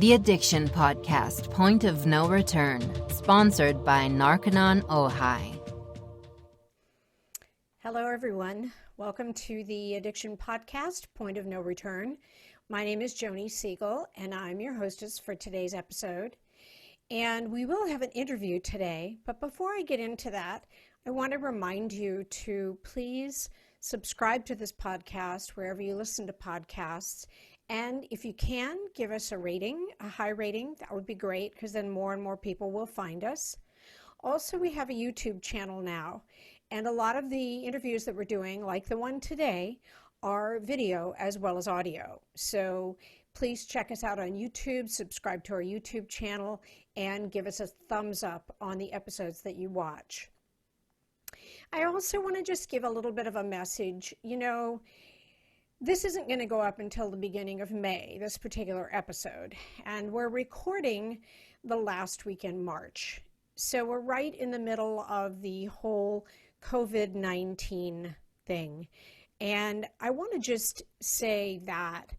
The Addiction Podcast, Point of No Return, sponsored by Narconon Ojai. Hello, everyone. Welcome to the Addiction Podcast, Point of No Return. My name is Joni Siegel, and I'm your hostess for today's episode. And we will have an interview today, but before I get into that, I want to remind you to please subscribe to this podcast wherever you listen to podcasts. And if you can, give us a rating, a high rating. That would be great, because then more and more people will find us. Also, we have a YouTube channel now, and a lot of the interviews that we're doing, like the one today, are video as well as audio. So please check us out on YouTube, subscribe to our YouTube channel, and give us a thumbs up on the episodes that you watch. I also want to just give a little bit of a message. You know, this isn't going to go up until the beginning of May, this particular episode, and we're recording the last week in March. So we're right in the middle of the whole COVID-19 thing. And I want to just say that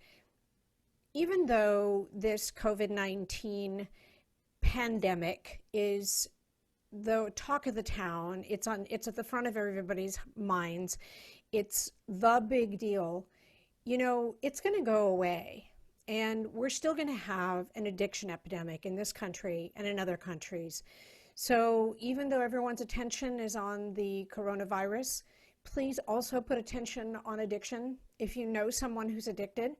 even though this COVID-19 pandemic is the talk of the town, it's at the front of everybody's minds, it's the big deal, you know, it's going to go away. And we're still going to have an addiction epidemic in this country and in other countries. So even though everyone's attention is on the coronavirus, please also put attention on addiction. If you know someone who's addicted,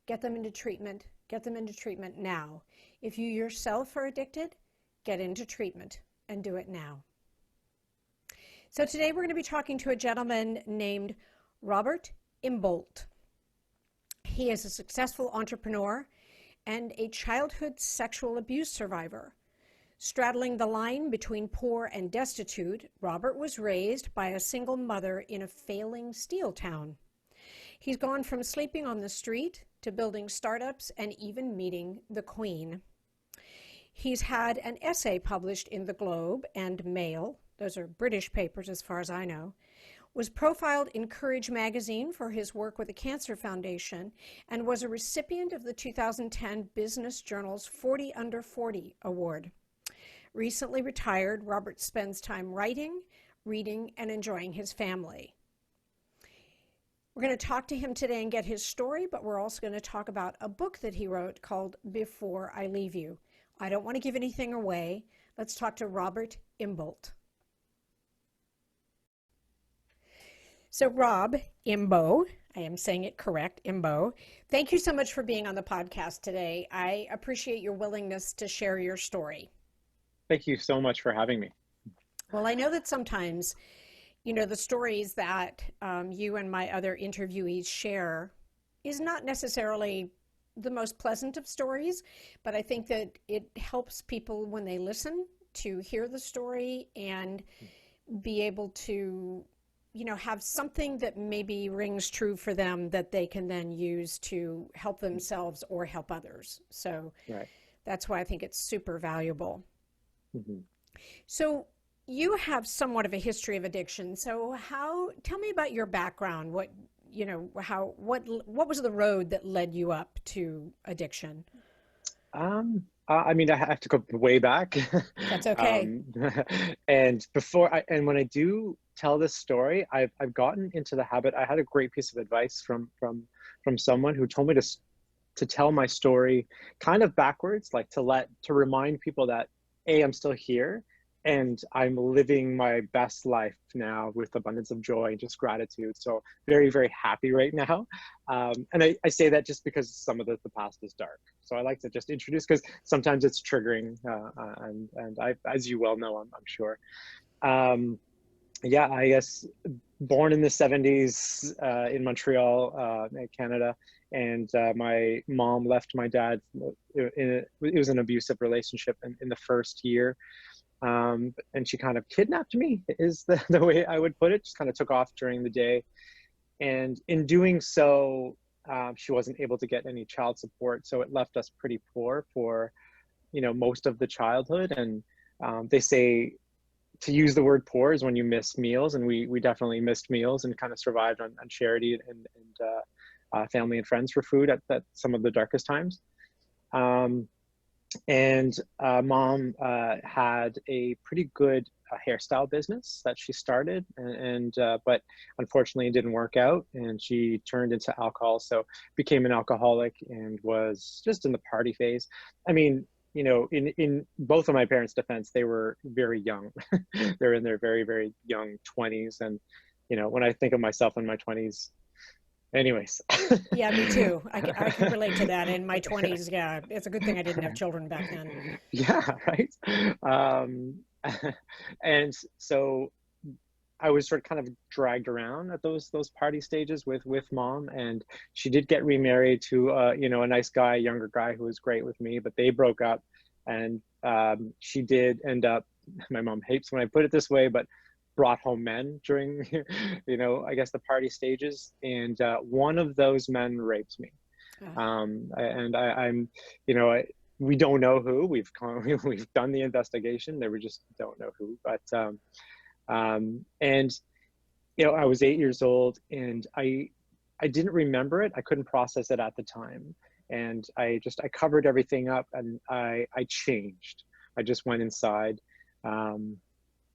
get them into treatment. Get them into treatment now. If you yourself are addicted, get into treatment and do it now. So today we're going to be talking to a gentleman named Robert Imbeault. He is a successful entrepreneur and a childhood sexual abuse survivor. Straddling the line between poor and destitute, Robert was raised by a single mother in a failing steel town. He's gone from sleeping on the street to building startups and even meeting the Queen. He's had an essay published in The Globe and Mail, those are British papers as far as I know, was profiled in Courage magazine for his work with the Cancer Foundation, and was a recipient of the 2010 Business Journal's 40 Under 40 award. Recently retired, Robert spends time writing, reading, and enjoying his family. We're going to talk to him today and get his story, but we're also going to talk about a book that he wrote called Before I Leave You. I don't want to give anything away. Let's talk to Robert Imbeault. So Rob Imbeault, I am saying it correct, Imbeault, thank you so much for being on the podcast today. I appreciate your willingness to share your story. Thank you so much for having me. Well, I know that sometimes, you know, the stories that you and my other interviewees share is not necessarily the most pleasant of stories, but I think that it helps people when they listen to hear the story and be able to, you know, have something that maybe rings true for them that they can then use to help themselves or help others. So That's why I think it's super valuable. Mm-hmm. So you have somewhat of a history of addiction. So tell me about your background. What was the road that led you up to addiction? I mean, I have to go way back. That's okay. And when I do tell this story, I've gotten into the habit. I had a great piece of advice from someone who told me to tell my story kind of backwards, like to remind people that I'm still here and I'm living my best life now with abundance of joy and just gratitude. So very, very happy right now. And I say that just because some of the past is dark. So I like to just introduce, because sometimes it's triggering. And I, as you well know, I'm sure. I guess born in the 70s in Montreal, Canada. And my mom left my dad. It was an abusive relationship in the first year. And she kind of kidnapped me, is the way I would put it. Just kind of took off during the day. And in doing so, she wasn't able to get any child support. So it left us pretty poor for, most of the childhood. And they say to use the word poor is when you miss meals. And we definitely missed meals and kind of survived on charity and family and friends for food at some of the darkest times. And mom had a pretty good hairstyle business that she started, but unfortunately it didn't work out, and she turned into alcohol, so became an alcoholic and was just in the party phase. I mean, you know, in both of my parents' defense, they were very young. They're in their very, very young 20s, and you know, when I think of myself in my 20s, anyways. Yeah, me too. I can relate to that in my 20s. Yeah, it's a good thing I didn't have children back then. Yeah, right. Um, and so I was sort of kind of dragged around at those party stages with mom, and she did get remarried to you know, a nice guy, younger guy who was great with me, but they broke up, and she did end up. My mom hates when I put it this way, but brought home men during, you know, I guess the party stages, and one of those men raped me. I'm, you know, we don't know who. We've done the investigation. We just don't know who. But and you know, I was 8 years old, and I didn't remember it. I couldn't process it at the time, and I covered everything up, and I changed. I just went inside.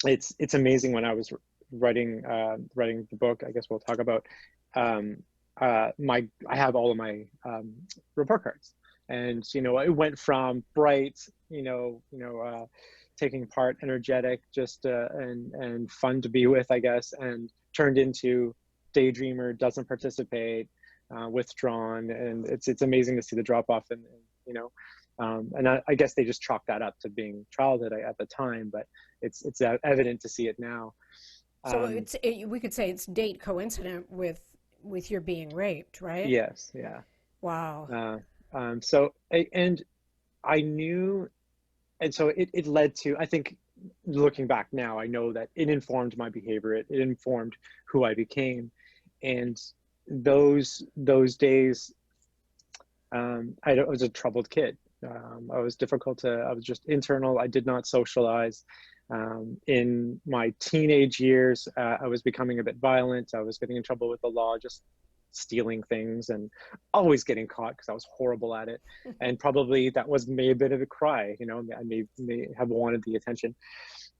It's amazing. When I was writing the book, I guess we'll talk about, I have all of my report cards, and you know, it went from bright, taking part, energetic, just and fun to be with, I guess, and turned into daydreamer, doesn't participate, withdrawn, and it's amazing to see the drop off, and you know. And I guess they just chalked that up to being childhood at the time, but it's evident to see it now. So we could say it's date coincident with your being raped, right? Yes, yeah. Wow. And I knew, and so it led to, I think, looking back now, I know that it informed my behavior. It informed who I became, and those days, I was a troubled kid. I was I was just internal. I did not socialize. In my teenage years, I was becoming a bit violent. I was getting in trouble with the law, just stealing things, and always getting caught because I was horrible at it. And probably that was maybe a bit of a cry, you know, I may have wanted the attention.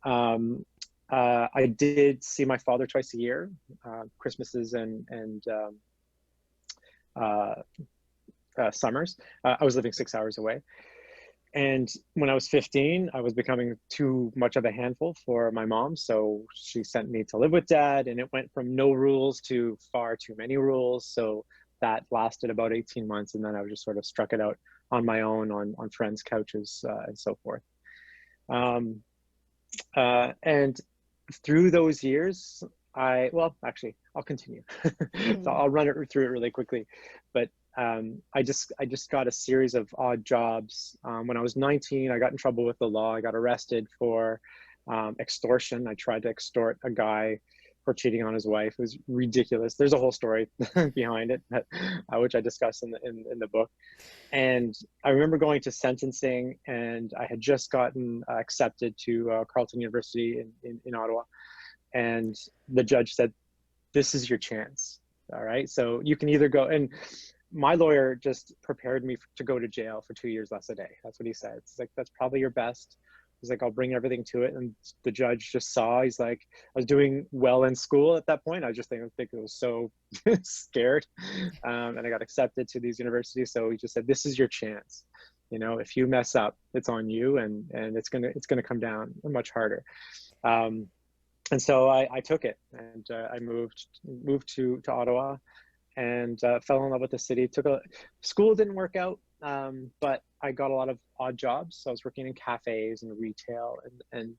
I did see my father twice a year, Christmases and summers. I was living 6 hours away. And when I was 15, I was becoming too much of a handful for my mom. So she sent me to live with dad, and it went from no rules to far too many rules. So that lasted about 18 months. And then I just sort of struck it out on my own, on friends' couches, and so forth. And through those years, actually, I'll continue. So I'll run it through it really quickly. But I just got a series of odd jobs. When I was 19, I got in trouble with the law. I got arrested for extortion. I tried to extort a guy for cheating on his wife. It was ridiculous. There's a whole story behind it, which I discuss in the book. And I remember going to sentencing, and I had just gotten accepted to Carleton University in Ottawa. And the judge said, "This is your chance. All right. So you can either go," and my lawyer just prepared me to go to jail for 2 years less a day. That's what he said. It's like, "That's probably your best." He's like, "I'll bring everything to it." And the judge just saw, he's like, I was doing well in school at that point. I think it was so scared. And I got accepted to these universities. So he just said, "This is your chance. You know, if you mess up, it's on you, and it's gonna come down much harder." And so I took it, and I moved to Ottawa, and fell in love with the city. School didn't work out, but I got a lot of odd jobs. So I was working in cafes and retail, and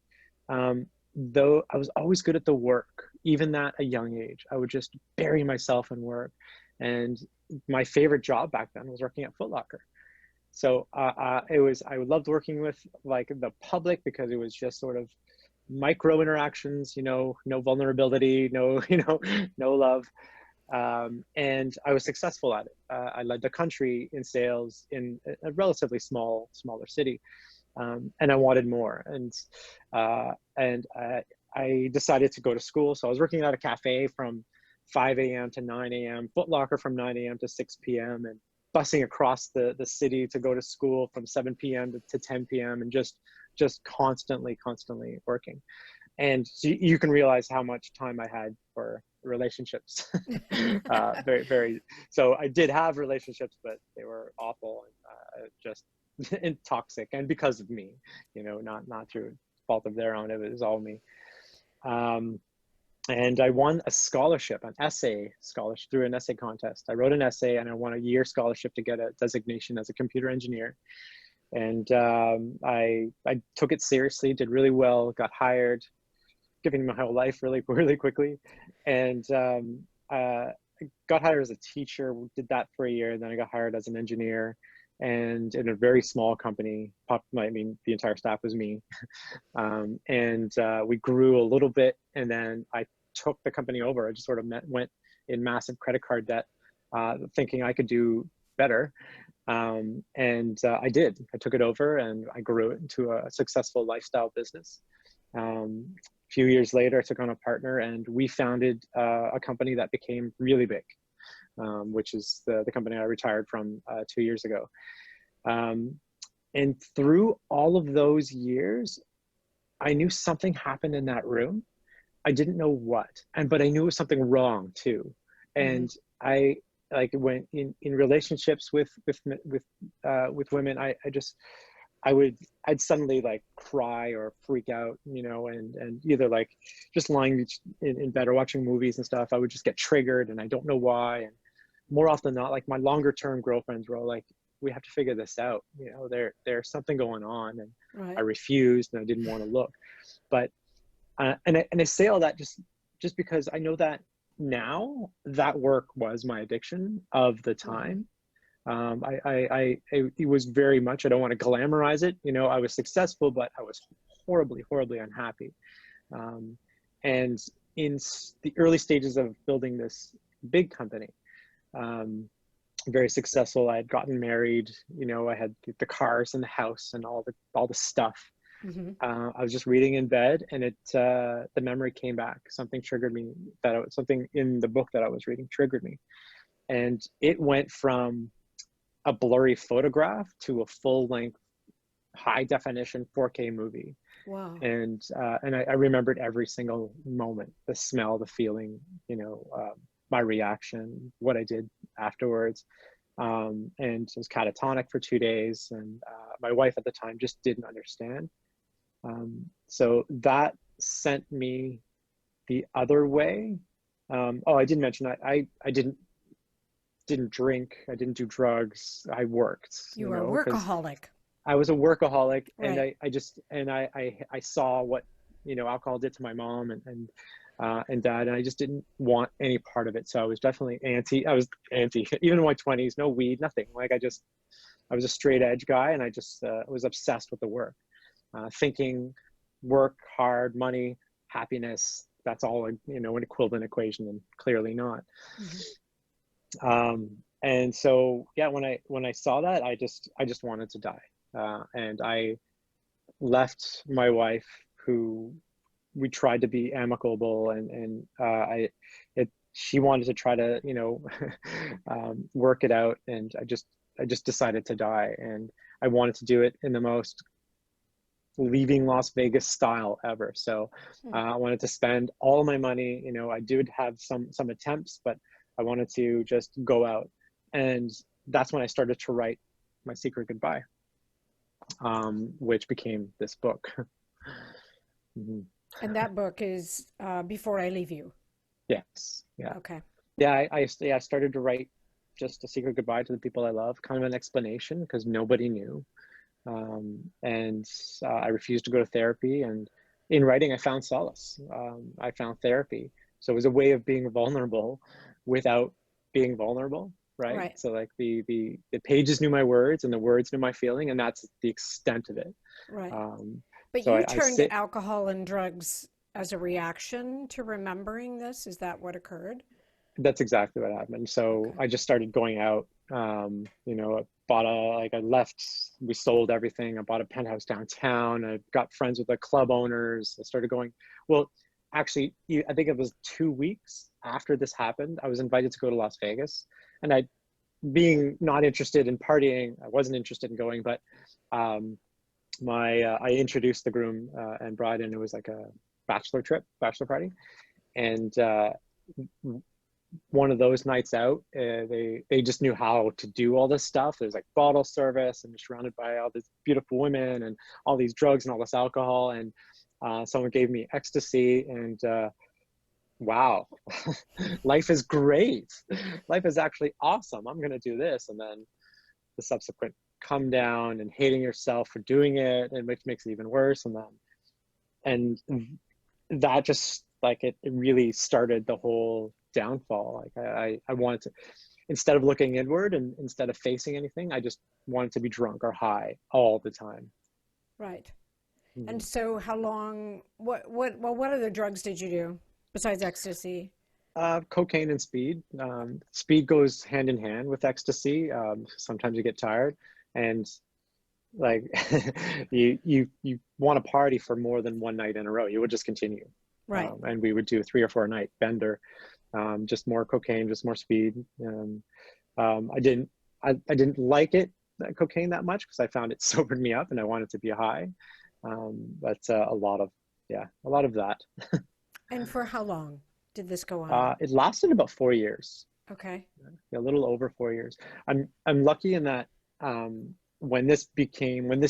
though I was always good at the work, even at a young age, I would just bury myself in work. And my favorite job back then was working at Foot Locker. So I loved working with like the public, because it was just sort of micro interactions, you know, no vulnerability, no love. And I was successful at it. I led the country in sales in a relatively smaller city, and I wanted more. And I decided to go to school. So I was working at a cafe from 5 a.m. to 9 a.m., Foot Locker from 9 a.m. to 6 p.m. And busing across the city to go to school from 7 p.m. to 10 p.m. and just constantly working. And so you can realize how much time I had for relationships. Very, very. So I did have relationships, but they were awful and just and toxic, and because of me, not through fault of their own. It was all me. And I won a scholarship, an essay scholarship through an essay contest. I wrote an essay and I won a year scholarship to get a designation as a computer engineer. And I took it seriously, did really well, got hired, giving my whole life really quickly. And I got hired as a teacher, did that for a year. Then I got hired as an engineer, and in a very small company. I mean, the entire staff was me. And we grew a little bit, and then I took the company over. I just sort of went in massive credit card debt, thinking I could do better. And I did. I took it over and I grew it into a successful lifestyle business. A few years later, I took on a partner, and we founded a company that became really big, which is the company I retired from 2 years ago. And through all of those years, I knew something happened in that room. I didn't know what, but I knew it was something wrong too. And I when in relationships with women, I'd suddenly like cry or freak out, and either like just lying in bed or watching movies and stuff, I would just get triggered, and I don't know why. And more often than not, like my longer term girlfriends were all like, we have to figure this out. There's something going on. And Right. I refused, and I didn't want to look. But, and I say all that just because I know that now that work was my addiction of the time. It was very much, I don't want to glamorize it. I was successful, but I was horribly unhappy. And in the early stages of building this big company, very successful. I had gotten married, I had the cars and the house and all the stuff. I was just reading in bed, and the memory came back. Something triggered me, something in the book that I was reading triggered me. And it went from a blurry photograph to a full-length, high-definition 4K movie. Wow. And I remembered every single moment, the smell, the feeling, my reaction, what I did afterwards. And it was catatonic for 2 days. And my wife at the time just didn't understand. So that sent me the other way. I didn't mention I didn't drink. I didn't do drugs. I worked. You were a workaholic. I was a workaholic, Right. and I saw what alcohol did to my mom and dad, and I just didn't want any part of it. So I was definitely anti. I was anti, even in my 20s, no weed, nothing. Like I was a straight edge guy, and I just was obsessed with the work, thinking work hard, money, happiness. That's all an equivalent equation, and clearly not. And so yeah, when I saw that, I just wanted to die. And I left my wife, who we tried to be amicable, and she wanted to try to work it out, and I just decided to die. And I wanted to do it in the most leaving Las Vegas style ever. So I wanted to spend all my money. I did have some attempts, but I wanted to just go out. And that's when I started to write my secret goodbye, which became this book. And that book is Before I Leave You. Yes. Yeah. Okay. Yeah. I started to write just a secret goodbye to the people I love, kind of an explanation, because nobody knew. And I refused to go to therapy. And in writing, I found solace. I found therapy. So it was a way of being vulnerable without being vulnerable. Right. So like the pages knew my words, and the words knew my feeling, and that's the extent of it. Right. But so you turned to alcohol and drugs as a reaction to remembering this. Is that what occurred? That's exactly what happened. So okay. I just started going out. We sold everything. I bought a penthouse downtown. I got friends with the club owners. I started going. Well, actually, I think it was 2 weeks after this happened, I was invited to go to Las Vegas, and being not interested in partying, I wasn't interested in going, but I introduced the groom and bride, and it was like a bachelor party. And one of those nights out, they just knew how to do all this stuff. There's like bottle service, and you're surrounded by all these beautiful women and all these drugs and all this alcohol. And someone gave me ecstasy, and wow, life is great. Life is actually awesome. I'm going to do this. And then the subsequent come down and hating yourself for doing it, and which makes it even worse. And that just like, it really started the whole downfall. Like I wanted to, instead of looking inward and instead of facing anything, I just wanted to be drunk or high all the time. Right. Mm-hmm. And so how long, what other drugs did you do besides ecstasy? Cocaine and speed. Speed goes hand in hand with ecstasy. Sometimes you get tired, and like you want to party for more than one night in a row. You would just continue. Right. And we would do 3 or 4 night bender, just more cocaine, just more speed. I didn't like cocaine that much, because I found it sobered me up and I wanted to be high. But a lot of that. And for how long did this go on? It lasted about 4 years. Okay. A little over 4 years. I'm lucky in that when this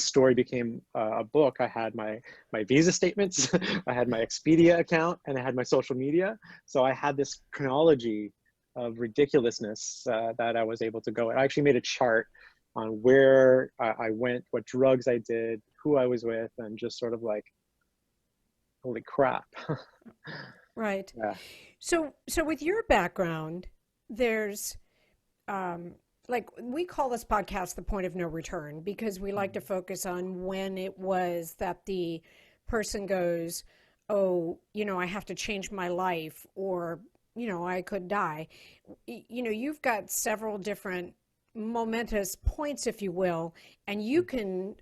story became a book, I had my visa statements, I had my Expedia account, and I had my social media. So I had this chronology of ridiculousness that I was able to go. I actually made a chart on where I went, what drugs I did, who I was with, and just sort of like, holy crap. Right. Yeah. So with your background, there's like, we call this podcast The Point of No Return, because we like to focus on when it was that the person goes, oh, I have to change my life, or, I could die. You've got several different momentous points, if you will, and you can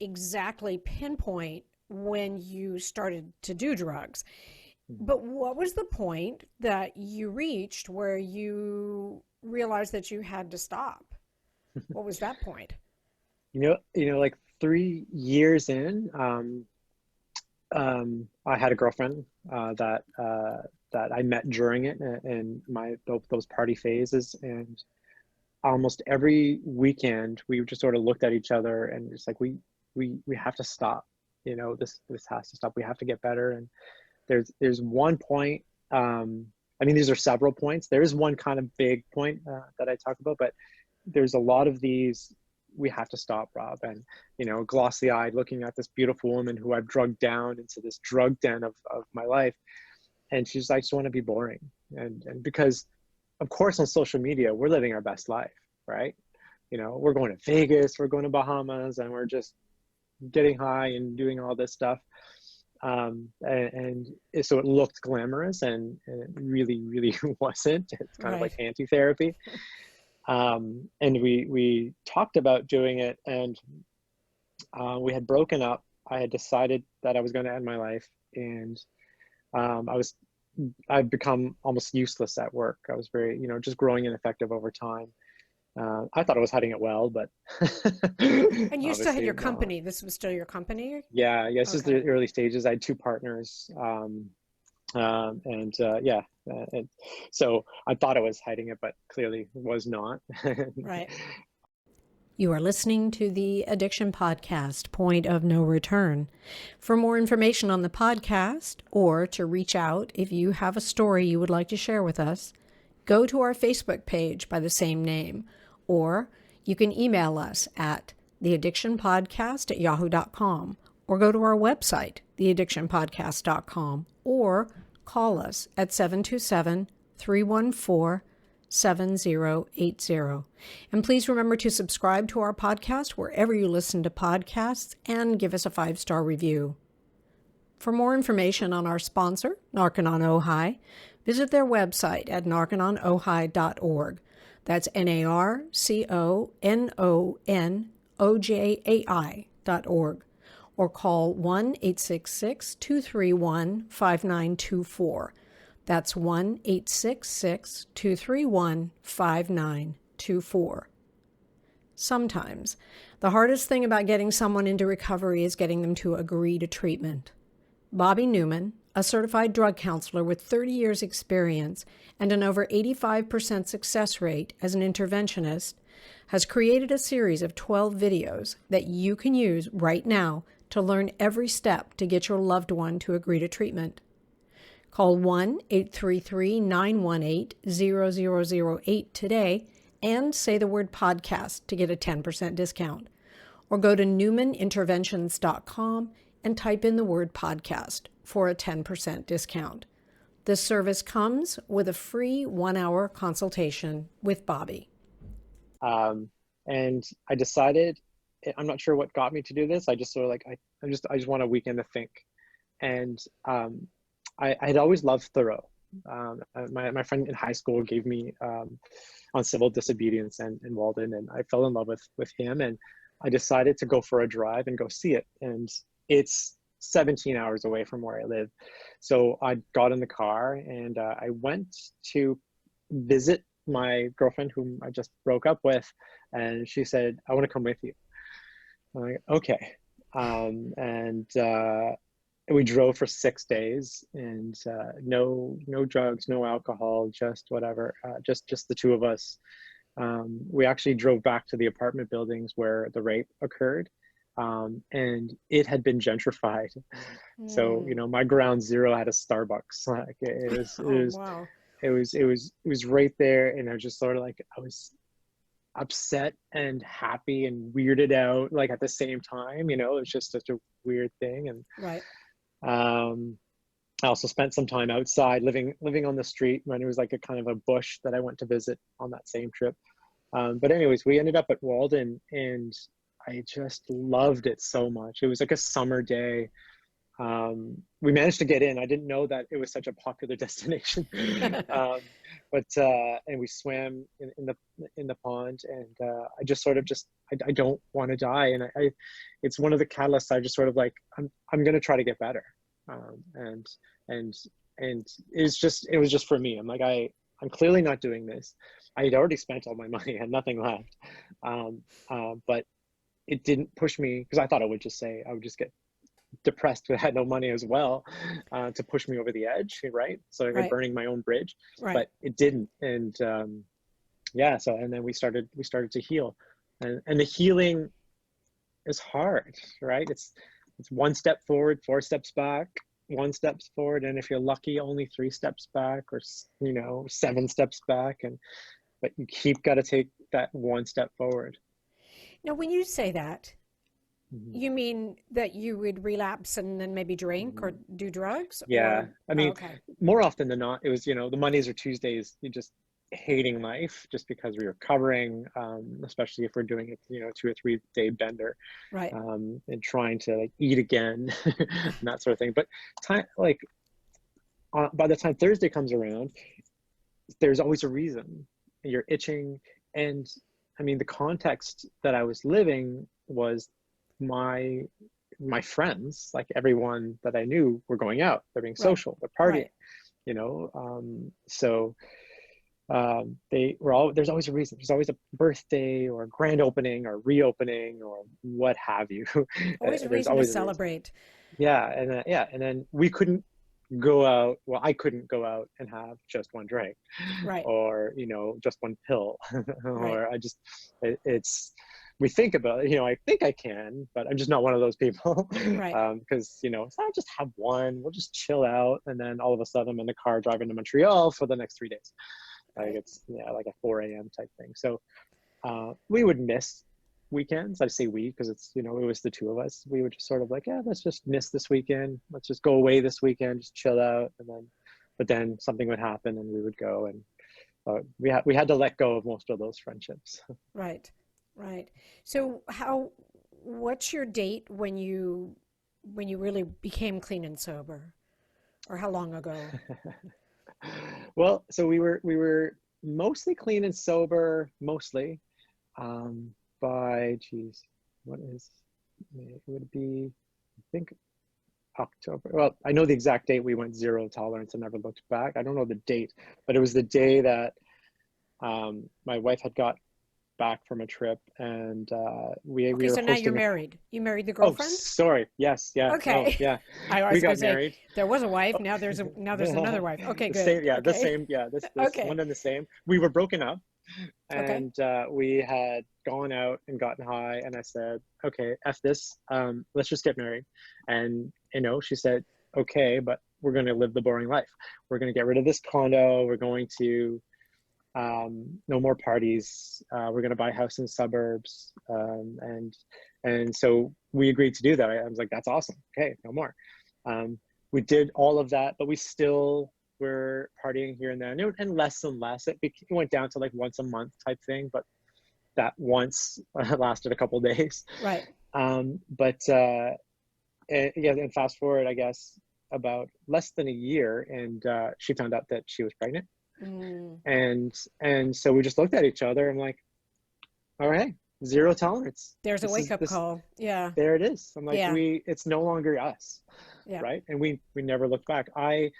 exactly pinpoint when you started to do drugs. But what was the point that you reached where you realized that you had to stop? What was that point? Like 3 years in, I had a girlfriend that I met during it, and those party phases, and almost every weekend we just sort of looked at each other and it's like, we have to stop. This has to stop. We have to get better. And there's one point, these are several points. There is one kind of big point that I talk about, but there's a lot of these, we have to stop, Rob. And, glossy-eyed, looking at this beautiful woman who I've drugged down into this drug den of my life. And she's like, I just want to be boring. And because, of course, on social media, we're living our best life, right? We're going to Vegas, we're going to Bahamas, and we're just getting high and doing all this stuff. And so it looked glamorous, and it really, really wasn't. It's kind of like anti-therapy. And we talked about doing it, and we had broken up. I had decided that I was going to end my life, and I've become almost useless at work. I was very, just growing ineffective over time. I thought I was hiding it well, but and you still had your company. This was still your company? Yeah. This is the early stages. I had 2 partners, and so I thought I was hiding it, but clearly was not. Right. You are listening to the Addiction Podcast, Point of No Return. For more information on the podcast, or to reach out if you have a story you would like to share with us, go to our Facebook page by the same name, or you can email us at theaddictionpodcast@yahoo.com, or go to our website, theaddictionpodcast.com, or call us at 727-314-7080. And please remember to subscribe to our podcast wherever you listen to podcasts, and give us a 5-star review. For more information on our sponsor, Narconon Ojai, visit their website at narcononohai.org. That's NARCONONOJAI.org. Or call 1-866-231-5924. That's 1-866-231-5924. 24. Sometimes. The hardest thing about getting someone into recovery is getting them to agree to treatment. Bobby Newman, a certified drug counselor with 30 years experience and an over 85% success rate as an interventionist, has created a series of 12 videos that you can use right now to learn every step to get your loved one to agree to treatment. Call 1-833-918-0008 today and say the word podcast to get a 10% discount. Or go to newmaninterventions.com and type in the word podcast for a 10% discount. This service comes with a free 1-hour consultation with Bobby. And I decided, I'm not sure what got me to do this. I just sort of like, I just want a weekend to think. And I had always loved Thoreau. My friend in high school gave me On Civil Disobedience and Walden, and I fell in love with him, and I decided to go for a drive and go see it. And it's 17 hours away from where I live. So I got in the car and I went to visit my girlfriend whom I just broke up with, and she said, I want to come with you. I'm like, okay. And we drove for 6 days, and no drugs, no alcohol, just whatever, just the two of us. We actually drove back to the apartment buildings where the rape occurred, and it had been gentrified. So, you know, my ground zero had a Starbucks. Like Wow. it was right there, and I was just sort of like, I was upset and happy and weirded out, like at the same time. You know, it was just such a weird thing. And Right. I also spent some time outside, living on the street, when it was like a kind of a bush that I went to visit on that same trip. But anyways, we ended up at Walden, and I just loved it so much. It was like a summer day. We managed to get in. I didn't know that it was such a popular destination. But and we swam in the pond, and I just sort of I don't want to die, and I it's one of the catalysts. I just sort of like, I'm going to try to get better, and it was just for me. I'm like, I'm clearly not doing this. I had already spent all my money, I had nothing left, but it didn't push me, because I thought I would just get depressed because I had no money as well, to push me over the edge, right? So I was burning my own bridge, but it didn't. And so, and then we started to heal, and the healing is hard, right? It's one step forward, 4 steps back, 1 step forward, and if you're lucky, only 3 steps back, or 7 steps back, but you got to take that 1 step forward. Now, when you say that, you mean that you would relapse and then maybe drink or do drugs? Yeah. I mean, okay. More often than not, it was, the Mondays or Tuesdays, you're just hating life just because we were covering, especially if we're doing it, 2 or 3 day bender, right? And trying to like eat again and that sort of thing. But by the time Thursday comes around, there's always a reason. You're itching. And I mean, the context that I was living was my friends, like everyone that I knew, were going out, they're being social, they're partying, so they were all, there's always a reason. There's always a birthday or a grand opening or reopening or what have you. Always a reason to celebrate. And then we couldn't go out. Well, I couldn't go out and have just 1 drink, right? Or just 1 pill, or we think about it, I think I can, but I'm just not one of those people. Right. Because, I'll just have 1, we'll just chill out. And then all of a sudden I'm in the car driving to Montreal for the next 3 days. Like it's, like a 4 a.m. type thing. So we would miss weekends. I say we, because it's, it was the 2 of us. We would just sort of like, let's just miss this weekend. Let's just go away this weekend, just chill out. But then something would happen and we would go, and we had to let go of most of those friendships. Right. So what's your date when you really became clean and sober, or how long ago? Well, so we were mostly clean and sober, by, it would be, I think, October. Well, I know the exact date we went 0 tolerance and never looked back. I don't know the date, but it was the day that my wife had got back from a trip, and we Okay, were so now you're hosting married. You married the oh, girlfriend? sorry. Yes. Yeah. No. Okay. Yeah. I We was going got to say married. there was a wife. Now there's another wife. Okay, The good. same. Yeah. The Okay. same. Yeah. This Okay. one and the same. We were broken up, Okay. and we had gone out and gotten high, and I said, okay, F this. Let's just get married. And she said, okay, but we're going to live the boring life. We're going to get rid of this condo. We're going to no more parties. We're going to buy a house in the suburbs. And so we agreed to do that. I was like, that's awesome. Okay, no more. We did all of that, but we still were partying here and there, and less and less. It went down to like once a month type thing, but that once lasted a couple of days. Right. And fast forward, I guess, about less than a year, and she found out that she was pregnant. And so we just looked at each other. I'm like, all right, zero tolerance. There's a wake-up call. Yeah. There it is. I'm like, Yeah. it's no longer us. Yeah. Right. And we never looked back. I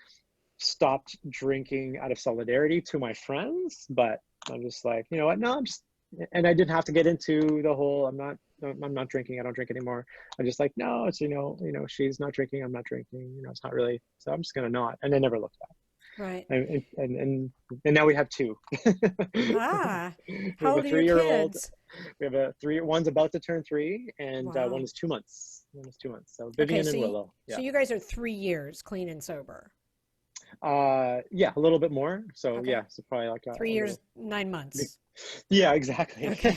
stopped drinking out of solidarity to my friends, but I'm just like, you know what? No, and I didn't have to get into the whole, I'm not drinking. I don't drink anymore. I'm just like, no, it's, she's not drinking. I'm not drinking, it's not really, so I'm just going to not. And I never looked back. Right. And now we have two. How old are your 3-year-old. kids? We have one's about to turn 3, and Wow. one is 2 months. So Vivian and Willow. Yeah. So you guys are 3 years clean and sober. Yeah, a little bit more. So Okay. yeah, so probably like 3 years, 9 months. Yeah, exactly. Okay.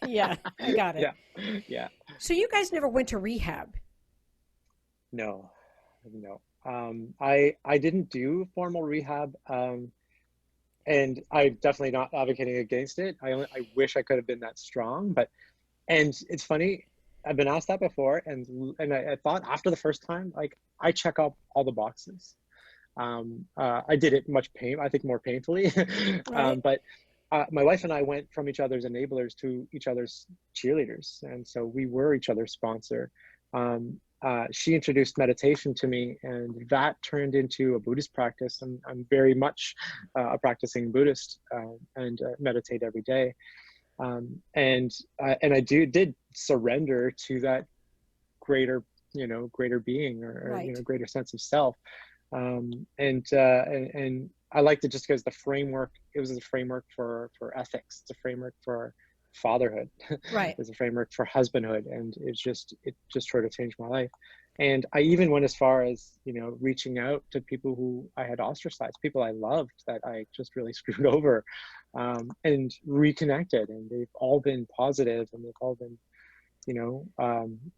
Yeah, I got it. Yeah. So you guys never went to rehab? No. I didn't do formal rehab, and I'm definitely not advocating against it. I wish I could have been that strong, and it's funny. I've been asked that before, and I thought after the first time, like, I check up all the boxes. I did it I think more painfully, Right. but my wife and I went from each other's enablers to each other's cheerleaders, and so we were each other's sponsor. She introduced meditation to me, and that turned into a Buddhist practice. I'm very much a practicing Buddhist, and meditate every day. And I did surrender to that greater being, or Right. greater sense of self. And I liked it just because it was a framework for ethics. It's a framework for fatherhood. Right. It's a framework for husbandhood, and it just sort of changed my life. And I even went as far as reaching out to people who I had ostracized, people I loved that I just really screwed over, and reconnected, and they've all been positive, and they've all been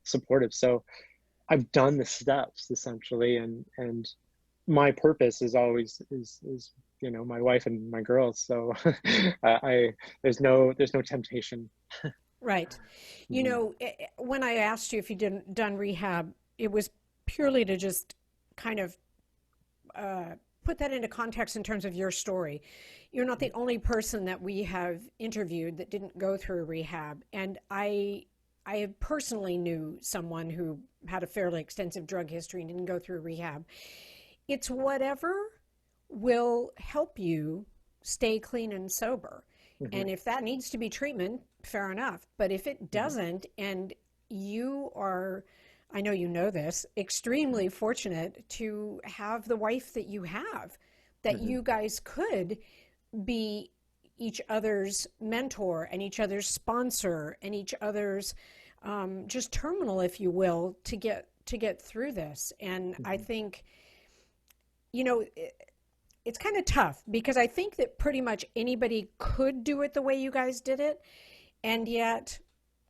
supportive. So I've done the steps essentially, and my purpose is always my wife and my girls. So there's no temptation. Right. When I asked you if you done rehab, it was purely to just kind of put that into context in terms of your story. You're not the only person that we have interviewed that didn't go through rehab, and I personally knew someone who had a fairly extensive drug history and didn't go through rehab. It's whatever will help you stay clean and sober. Mm-hmm. And if that needs to be treatment, fair enough. But if it doesn't, and you are, I know you know this, extremely fortunate to have the wife that you have, that you guys could be each other's mentor and each other's sponsor and each other's just terminal, if you will, to get through this. And I think, it's kind of tough, because I think that pretty much anybody could do it the way you guys did it, and yet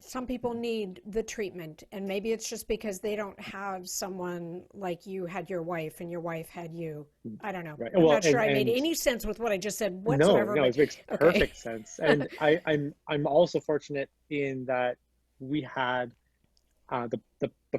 some people need the treatment, and maybe it's just because they don't have someone like you had your wife and your wife had you. I don't know. Right. I'm not sure I made any sense with what I just said whatsoever. No, it makes okay. perfect sense. And I'm also fortunate in that we had the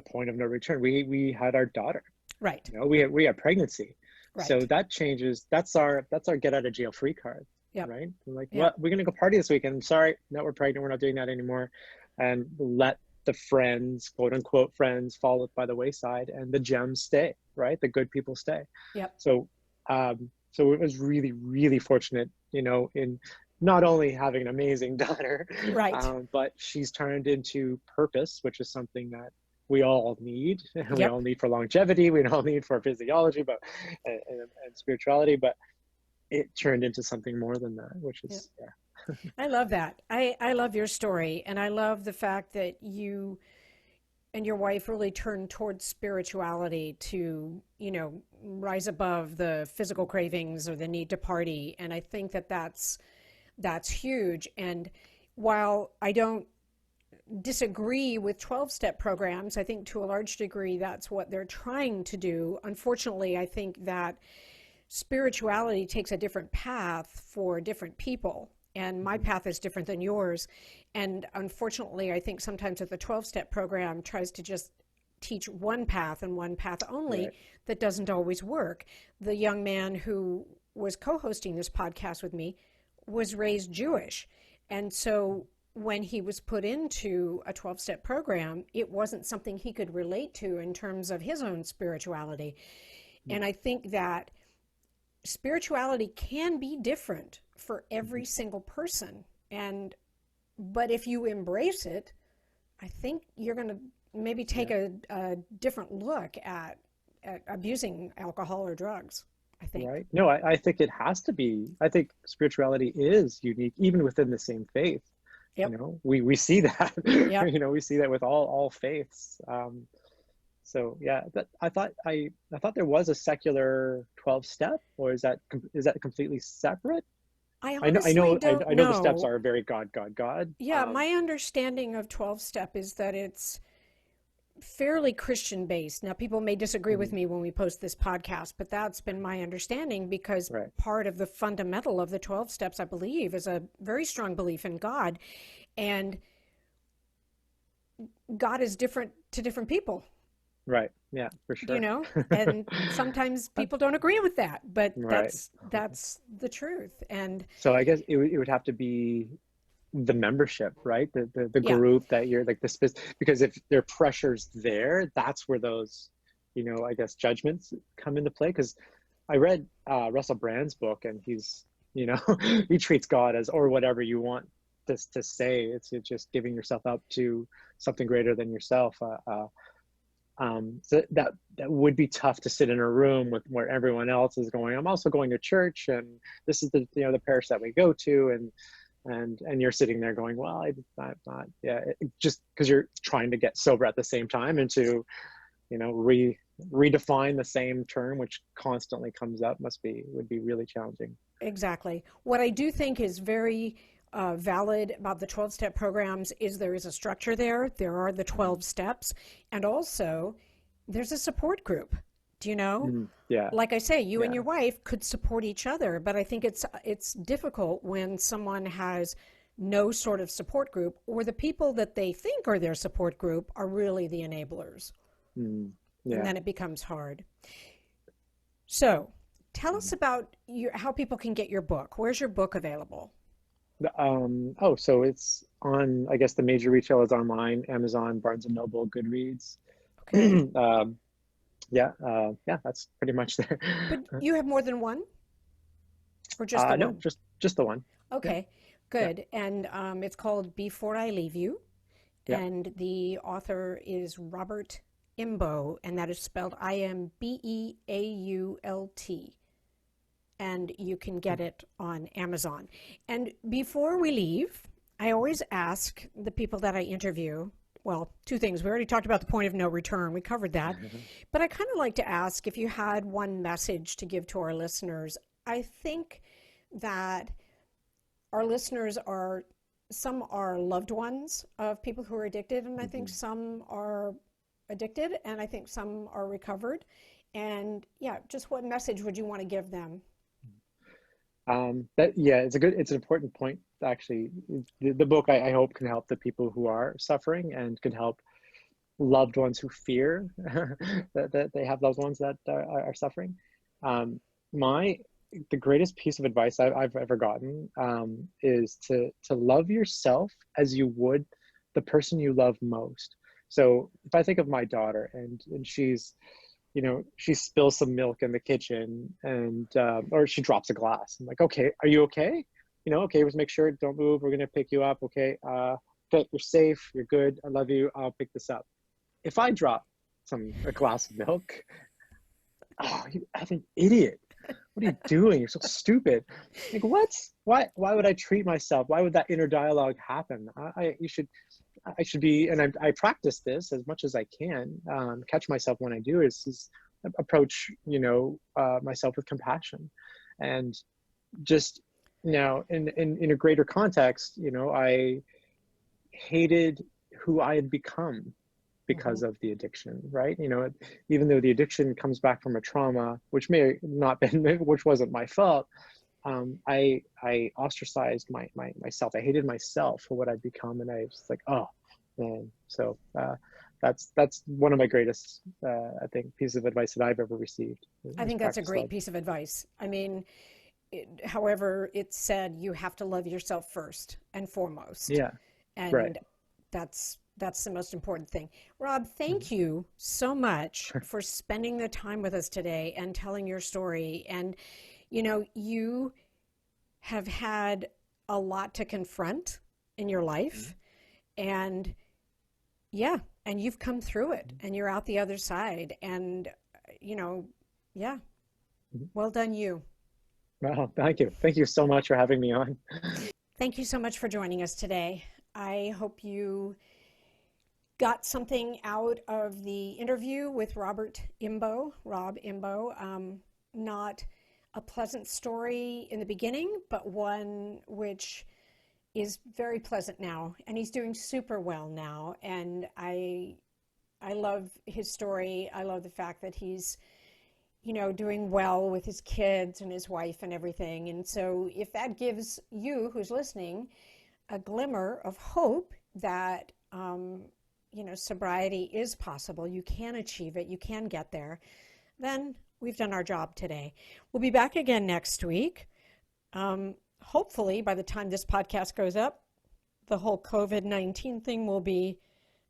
point of no return. We had our daughter. Right. We had pregnancy. Right. So that changes. That's our get out of jail free card. Yep. Right. We're like, Yep. well, we're gonna go party this weekend. Sorry, no, we're pregnant. We're not doing that anymore. And let the friends, quote unquote friends, fall by the wayside, and the gems stay. Right. The good people stay. Yep. So it was really, really fortunate, in not only having an amazing daughter, Right. but she's turned into purpose, which is something that we all need. We all Yep. need for longevity. We all need for physiology, but and spirituality. But it turned into something more than that, which Yep. is yeah. I love that. I love your story, and I love the fact that you and your wife really turned towards spirituality to, rise above the physical cravings or the need to party. And I think that that's huge. And while I don't disagree with 12-step programs, I think to a large degree that's what they're trying to do. Unfortunately, I think that spirituality takes a different path for different people. And my path is different than yours. And unfortunately, I think sometimes that the 12-step program tries to just teach one path and one path only. Right. That doesn't always work. The young man who was co-hosting this podcast with me was raised Jewish. And so when he was put into a 12-step program, it wasn't something he could relate to in terms of his own spirituality. And I think that spirituality can be different for every single person. But if you embrace it, I think you're going to maybe take a different look at abusing alcohol or drugs, I think. Right. No, I think it has to be. I think spirituality is unique, even within the same faith. Yep. We see that. Yep. We see that with all faiths. So yeah, I thought there was a secular 12-step, or is that completely separate? I I know honestly don't I know the steps know. are very God. Yeah, my understanding of 12-step is that it's fairly Christian based. Now, people may disagree with me when we post this podcast, but that's been my understanding, because Right. part of the fundamental of the 12 steps, I believe, is a very strong belief in God. And God is different to different people, Right. Yeah, for sure. and sometimes people don't agree with that, but Right. that's the truth. And So I guess it would have to be the membership, right? The yeah, group that you're like because if there are pressures there, that's where those, I guess judgments come into play. Because I read Russell Brand's book, and he's, he treats God as, or whatever you want to say. It's just giving yourself up to something greater than yourself. So that would be tough to sit in a room with where everyone else is going, I'm also going to church, and this is the the parish that we go to, and you're sitting there going, well, I'm not yeah, just because you're trying to get sober at the same time, and to redefine the same term which constantly comes up would be really challenging. exactly. What I do think is very valid about the 12-step programs is there is a structure there. There are the 12 steps, and also there's a support group. Do you know? Yeah. Like I say, you and Yeah. your wife could support each other, but I think it's difficult when someone has no sort of support group, or the people that they think are their support group are really the enablers. And Yeah. then it becomes hard. So tell us about how people can get your book. Where's your book available? So it's on, I guess, the major retailers online: Amazon, Barnes and Noble, Goodreads. Okay. Yeah, that's pretty much there. But you have more than one, or just the No, one? just the one. Okay, Yeah, good. And it's called Before I Leave You. yeah. And the author is Robert Imbeault, and that is spelled Imbeault. And you can get it on Amazon. And before we leave, I always ask the people that I interview, well, two things. We already talked about the point of no return. We covered that. But I kind of like to ask if you had one message to give to our listeners. I think that our listeners some are loved ones of people who are addicted, and I think some are addicted, and I think some are recovered. And yeah, just what message would you want to give them? It's an important point, actually. The book, I hope, can help the people who are suffering, and can help loved ones who fear that they have loved ones that are suffering. The greatest piece of advice I've ever gotten is to love yourself as you would the person you love most. So if I think of my daughter, and she's, she spills some milk in the kitchen, and or she drops a glass. I'm like, okay, are you okay? okay, let's make sure, don't move. We're going to pick you up. Okay. Okay, you're safe. You're good. I love you. I'll pick this up. If I drop a glass of milk, oh, you effing idiot. What are you doing? You're so stupid. Like, what? Why would I treat myself? Why would that inner dialogue happen? I should be, and I practice this as much as I can, catch myself when I do, is approach, myself with compassion. And just, in a greater context, I hated who I had become because of the addiction, right? Even though the addiction comes back from a trauma, which may not been, which wasn't my fault, I ostracized myself. I hated myself for what I'd become, and I was like, oh man. So that's one of my greatest, I think, pieces of advice that I've ever received. I think that's a great piece of advice. I mean, however it's said, you have to love yourself first and foremost. Yeah, and right. That's the most important thing. Rob, thank you so much for spending the time with us today and telling your story. And, you have had a lot to confront in your life. And and you've come through it, and you're out the other side. And, well done you. Well, thank you. Thank you so much for having me on. Thank you so much for joining us today. I hope you got something out of the interview with Rob Imbeault. Not a pleasant story in the beginning, but one which is very pleasant now, and he's doing super well now. And I love his story. I love the fact that he's, doing well with his kids and his wife and everything. And so if that gives you who's listening a glimmer of hope that, sobriety is possible, you can achieve it, you can get there, then we've done our job today. We'll be back again next week. Hopefully, by the time this podcast goes up, the whole COVID-19 thing will be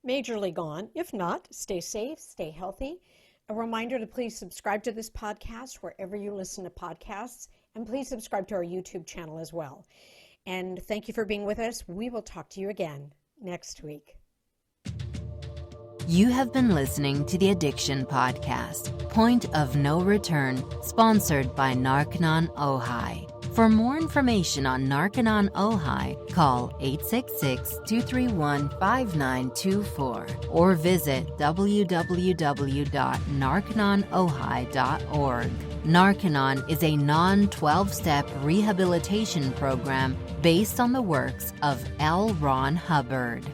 majorly gone. If not, stay safe, stay healthy. A reminder to please subscribe to this podcast wherever you listen to podcasts, and please subscribe to our YouTube channel as well. And thank you for being with us. We will talk to you again next week. You have been listening to the Addiction Podcast, Point of No Return, sponsored by Narconon Ojai. For more information on Narconon Ojai, call 866-231-5924 or visit www.narcononojai.org. Narconon is a non-12-step rehabilitation program based on the works of L. Ron Hubbard.